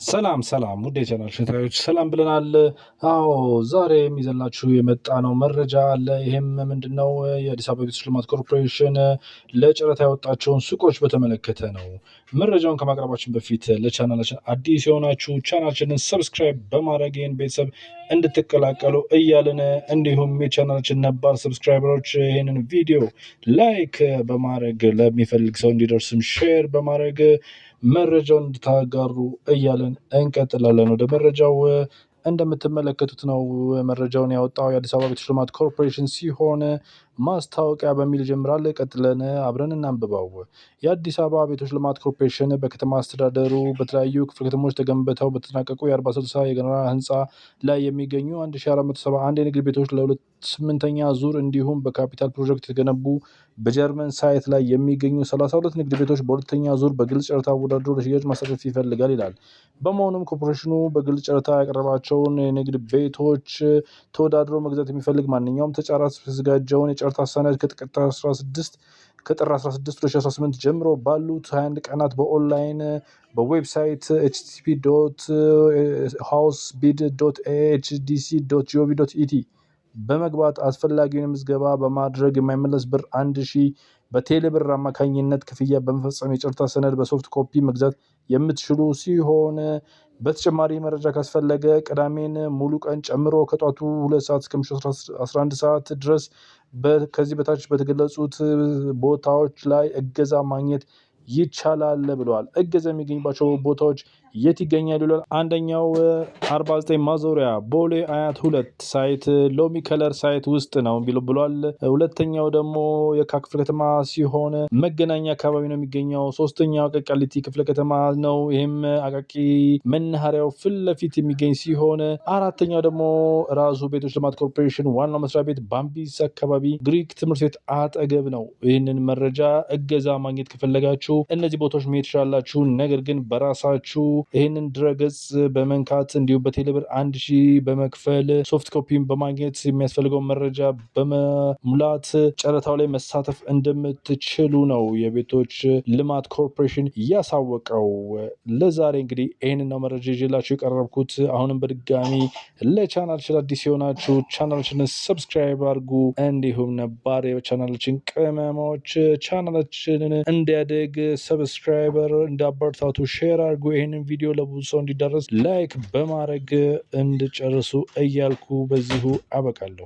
ሰላም ውድ የቻናል ተከታታዮች ሰላም ብለናል። አዎ ዛሬ ይዘንላችሁ የመጣነው መረጃ አለ። ይሄም ምንድነው? የአዲስ አበባ ቤቶች ልማት ኮርፖሬሽን ለጨረታ ያወጣቸውን ሱቆች በተመለከተ ነው። መረጃውን ከማቅረባችን በፊት ለቻናላችን አዲስ የሆናችሁ ቻናላችንን ሰብስክራይብ በማድረግ ይህን ቤተሰብ እንድትቀላቀሉ እያልን እንዲሁም የቻናላችን ነባር ሰብስክራይበሮች ይህንን ቪዲዮ ላይክ በማድረግ ለሚፈልግ ሰው እንዲደርስም ሼር በማድረግ መረጃውን እንድታጋሩ እያለን እንቀጥላለን። ወደ መረጃው እንደምትመለከቱት ነው። መረጃውን ያወጣው የአዲስ አበባ ቤቶች ልማት ኮርፖሬሽን ሲሆን ማስታወቂያ በሚል ጀምራል። ቀጥለን አብረን እናንብባው። የአዲስ አበባ ቤቶች ልማት ኮርፖሬሽን በከተማ አስተዳደሩ በተለያዩ ክፍለ ከተሞች ተገንብተው በተጠናቀቁ የ40/60 የጋራ ህንፃ ላይ የሚገኙ 1471 የንግድ ቤቶች ለ8ኛ ዙር እንዲሁም በካፒታል ፕሮጀክት የተገነቡ በጀርመን ሳይት ላይ የሚገኙ 32 ንግድ ቤቶች በሁለተኛ ዙር በግልጽ ጨረታ አወዳድሮ ለሽያጭ ማሳተፍ ይፈልጋል ይላል። በመሆኑም ኮርፖሬሽኑ በግልጽ ጨረታ ያቀረባቸውን የንግድ ቤቶች ተወዳድሮ መግዛት የሚፈልግ ማንኛውም ተጫራች የተዘጋጀውን የጨረታ ሰነድ ከጥር 16 2018 ጀምሮ ባሉት 21 ቀናት በኦንላይን በዌብሳይት http://housebid.ahdc.gov.et በመግባት አስፈላጊውን ምዝገባ በማድረግ የማይመለስ ብር 1000 በቴሌ ብር አማካኝነት ክፍያ በመፈጸም የጨረታ ሰነድ በሶፍት ኮፒ መግዛት የምትችሉ ሲሆን በተጨማሪ መረጃ ካስፈለገ ቅዳሜን ሙሉ ቀን ጨምሮ ከጧቱ 2 ሰዓት እስከ ምሽቱ 11 ሰዓት ድረስ ከዚህ በታች በተገለጹት ቦታዎች ላይ እገዛ ማግኘት ይቻላል ብለዋል። እገዛ የሚገኝባቸው ቦታዎች የት ይገኛሉ ይላል። አንደኛው 49 ማዞሪያ ቦሌ አያት 2 ሳይት ሎሚ ከለር ሳይት ውስጥ ነው ብሏል። ሁለተኛው ደግሞ የካ ክፍለ ከተማ ሲሆን መገናኛ አካባቢ ነው የሚገኘው። ሶስተኛው ቃሊቲ ክፍለ ከተማ ነው። ይህም አቃቂ መናኸሪያው ፊት ለፊት የሚገኝ ሲሆን አራተኛው ደግሞ ራሱ ቤቶች ልማት ኮርፖሬሽን ዋናው መስሪያ ቤት ባምቢስ አካባቢ ግሪክ ትምህርት ቤት አጠገብ ነው። ይህንን መረጃ እገዛ ማግኘት ከፈለጋችሁ እነዚህ ቦታዎች መሄድ ትችላላችሁ። ነገር ግን በራሳችሁ ይህንን ድረገጽ በመንካት እንዲሁም በቴሌብር 1000 በመክፈል ሶፍት ኮፒን በማግኘት የሚያስፈልገውን መረጃ በመሙላት ጨረታው ላይ መሳተፍ እንደምትችሉ ነው የቤቶች ልማት ኮርፖሬሽን ያሳወቀው። ለዛሬ እንግዲህ ይህንን ነው መረጃ ይዤላችሁ የቀረብኩት። አሁንም በድጋሚ ለቻናላችን አዲስ የሆናችሁ ቻናላችንን ሰብስክራይብ አድርጉ። እንዲሁም ነባር የቻናላችን ቅመሞች ቻናላችንን እንዲያድግ ሰብስክራይበር እንዳበረታቱ ሼር አድርጉ። ይህንን ቪዲዮ ለብዙ ሰው እንዲደረስ ላይክ በማድረግ እንድጨርሱ እያልኩ በዚሁ አበቃለሁ።